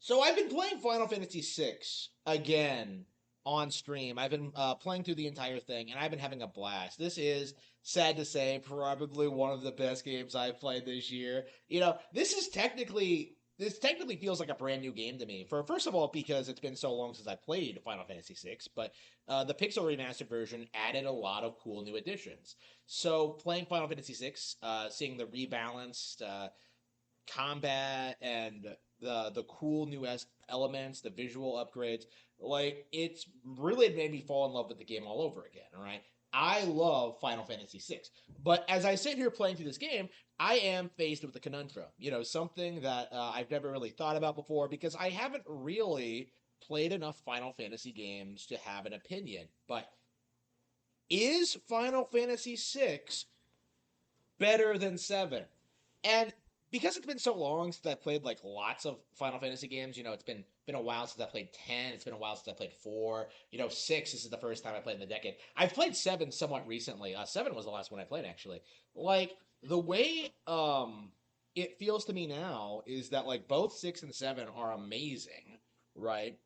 So I've been playing Final Fantasy VI again on stream. I've been playing through the entire thing, and I've been having a blast. This is, sad to say, probably one of the best games I've played this year. This technically feels like a brand new game to me. For first of all, because it's been so long since I played Final Fantasy VI, but the Pixel remastered version added a lot of cool new additions. So playing Final Fantasy VI, seeing the rebalanced combat and the cool new elements, the visual upgrades. Like it's really made me fall in love with the game all over again. All right. I love Final Fantasy VI. But as I sit here playing through this game, I am faced with a conundrum. Something that I've never really thought about before because I haven't really played enough Final Fantasy games to have an opinion. But is Final Fantasy VI better than 7? And because it's been so long since I played like lots of Final Fantasy games, it's been a while since I played 10. It's been a while since I played 4. 6. This is the first time I played in the decade. I've played 7 somewhat recently. 7 was the last one I played actually. Like the way it feels to me now is that like both 6 and 7 are amazing, right?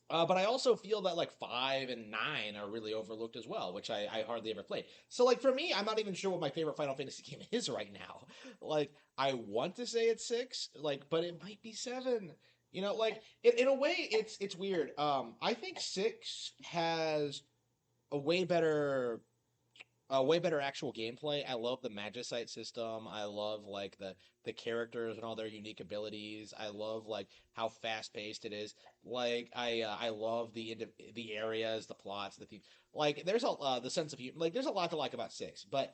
But I also feel that like 5 and 9 are really overlooked as well, which I hardly ever played. So like for me, I'm not even sure what my favorite Final Fantasy game is right now. Like I want to say it's 6, like, but it might be 7. Like in a way, it's weird. I think 6 has a way better actual gameplay. I love the Magicite system. I love like the characters and all their unique abilities. I love like how fast paced it is. Like I love the areas, the plots, the theme. Like there's the sense of humor. Like there's a lot to like about 6, but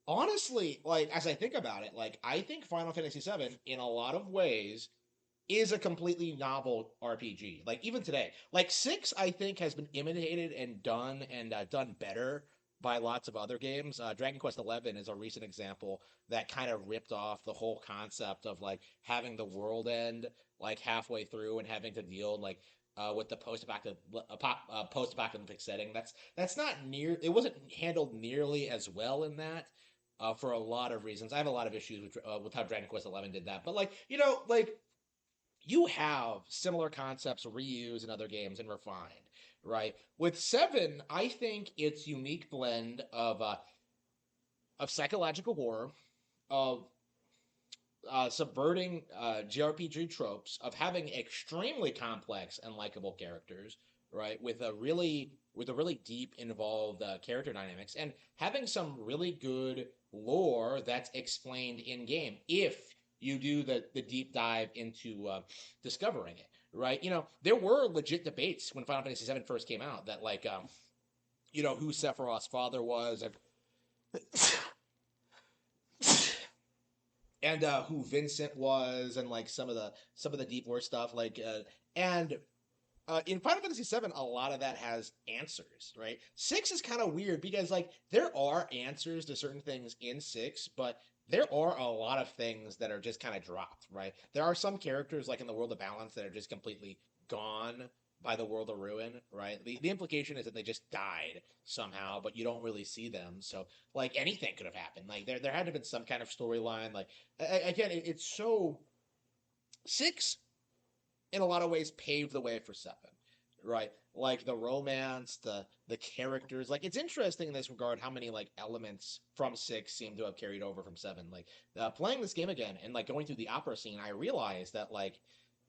honestly, like as I think about it, like I think Final Fantasy VII in a lot of ways is a completely novel RPG. Like even today, like 6, I think has been imitated and done better by lots of other games. Dragon Quest XI is a recent example that kind of ripped off the whole concept of like having the world end like halfway through and having to deal like with the post-apocalyptic setting. That's not near. It wasn't handled nearly as well in that. For a lot of reasons, I have a lot of issues with how Dragon Quest XI did that. But like like you have similar concepts reused in other games and refined, right? With 7, I think its unique blend of psychological horror, of subverting JRPG tropes, of having extremely complex and likable characters, right? With a really deep, involved character dynamics, and having some really good lore that's explained in game if you do the deep dive into discovering it, right? There were legit debates when Final Fantasy VII first came out that like who Sephiroth's father was and who Vincent was, and like some of the deep lore stuff, like and in Final Fantasy VII, a lot of that has answers, right? 6 is kind of weird because like there are answers to certain things in 6, but there are a lot of things that are just kind of dropped, right? There are some characters like in the World of Balance that are just completely gone by the World of Ruin, right? The implication is that they just died somehow, but you don't really see them. So like anything could have happened. Like there had to have been some kind of storyline. Like again, it's so 6 in a lot of ways paved the way for 7, right? Like the romance, the characters. Like it's interesting in this regard how many like elements from 6 seem to have carried over from 7. Like playing this game again and like going through the opera scene, I realized that like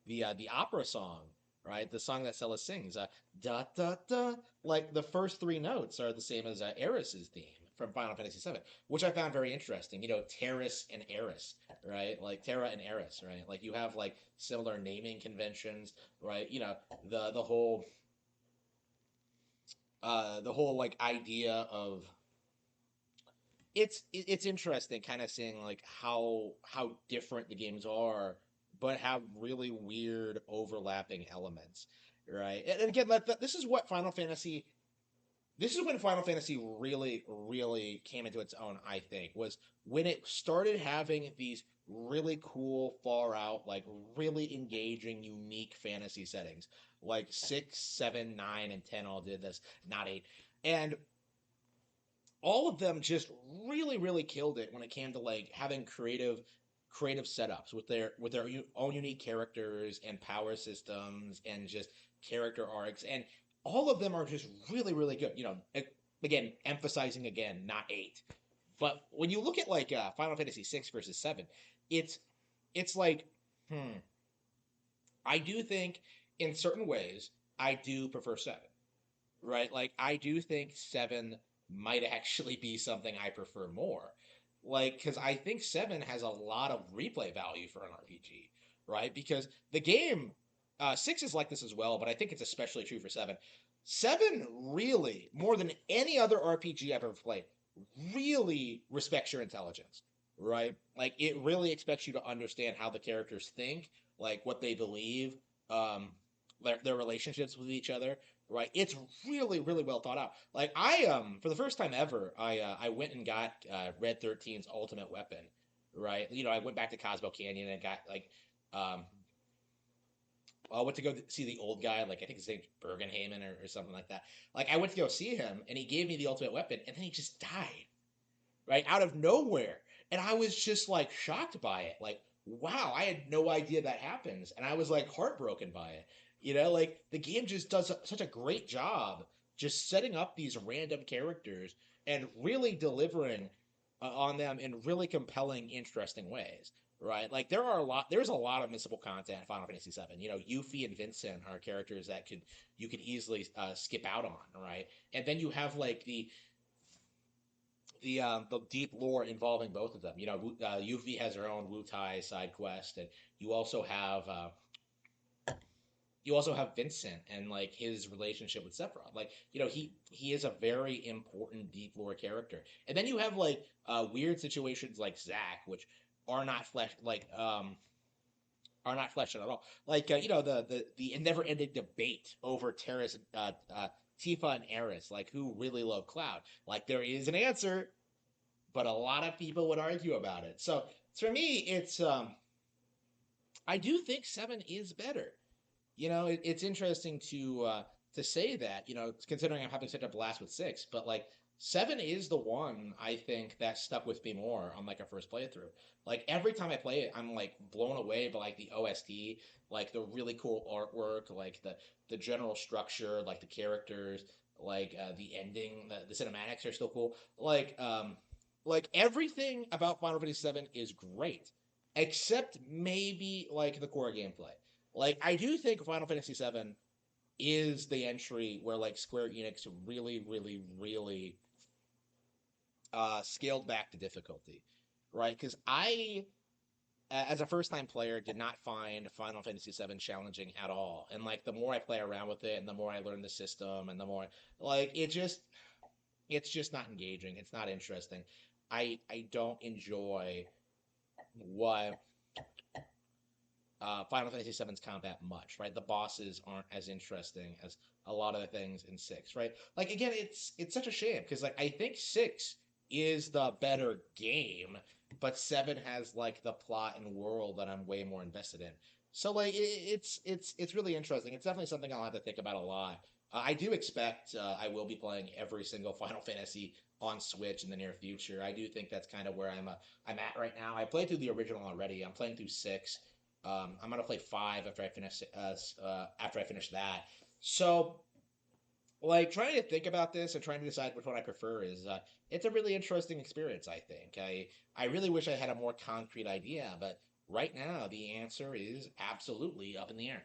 the opera song, right? The song that Celis sings, da da da, like the first three notes are the same as Eris's theme from Final Fantasy VII, which I found very interesting. Terrace and Eris, right? Like Terra and Eris, right? Like you have like similar naming conventions, right? The whole like idea of it's interesting kind of seeing like how different the games are but have really weird overlapping elements, right? And again, this is what Final Fantasy this is when Final Fantasy really, really came into its own, I think, was when it started having these really cool, far out, like really engaging, unique fantasy settings. Like 6, 7, 9, and 10 all did this, not 8. And all of them just really, really killed it when it came to like having creative. creative setups with their own unique characters and power systems and just character arcs, and all of them are just really really good. Again, emphasizing again, not eight. But when you look at like Final Fantasy VI versus seven, it's it's like, hmm, I do think in certain ways I do prefer seven, right? Like I do think seven might actually be something I prefer more. Like, because I think seven has a lot of replay value for an RPG, right? Because the game, six is like this as well, but I think it's especially true for seven. Seven really, more than any other RPG I've ever played, really respects your intelligence, right? Like it really expects you to understand how the characters think, like what they believe, um, their relationships with each other, right? It's really really well thought out. Like I for the first time ever, I went and got Red 13's ultimate weapon, right? I went back to Cosmo Canyon and got like um I went to go see the old guy, like I think his name's Bergenhamen or something like that. Like I went to go see him and he gave me the ultimate weapon and then he just died, right? Out of nowhere. And I was just like shocked by it. Like, wow, I had no idea that happens. And I was like heartbroken by it. Like the game just does such a great job just setting up these random characters and really delivering on them in really compelling, interesting ways. Right, like there's a lot of missable content in Final Fantasy VII. Yuffie and Vincent are characters that you could easily skip out on, right? And then you have like the deep lore involving both of them. Yuffie has her own Wu Tai side quest, and you also have uh, you also have Vincent and like his relationship with Sephiroth. Like he is a very important deep lore character. And then you have like weird situations like Zack, which are not fleshed are not fleshed out at all. Like the never ending debate over Terrace, Tifa and Eris, like who really love Cloud. Like there is an answer, but a lot of people would argue about it. So for me, it's I do think seven is better. It's interesting to say that. Considering I'm having such a blast with six, but like seven is the one I think that stuck with me more on like a first playthrough. Like every time I play it, I'm like blown away by like the OST, like the really cool artwork, like the general structure, like the characters, like the ending, the cinematics are still cool. Like everything about Final Fantasy VII is great, except maybe like the core gameplay. Like I do think Final Fantasy VII is the entry where like Square Enix really, really, really scaled back the difficulty, right? Because as a first time player, did not find Final Fantasy VII challenging at all. And like the more I play around with it, and the more I learn the system, and the more like it's just not engaging. It's not interesting. I don't enjoy what Final Fantasy VII's combat much, right? The bosses aren't as interesting as a lot of the things in six, right? Like again, it's such a shame because like I think six is the better game, but seven has like the plot and world that I'm way more invested in. So like it's really interesting. It's definitely something I'll have to think about a lot. I do expect I will be playing every single Final Fantasy on Switch in the near future. I do think that's kind of where I'm at right now. I played through the original already. I'm playing through six. I'm gonna play five after I finish that. So, like, trying to think about this and trying to decide which one I prefer is it's a really interesting experience. I think I really wish I had a more concrete idea, but right now the answer is absolutely up in the air.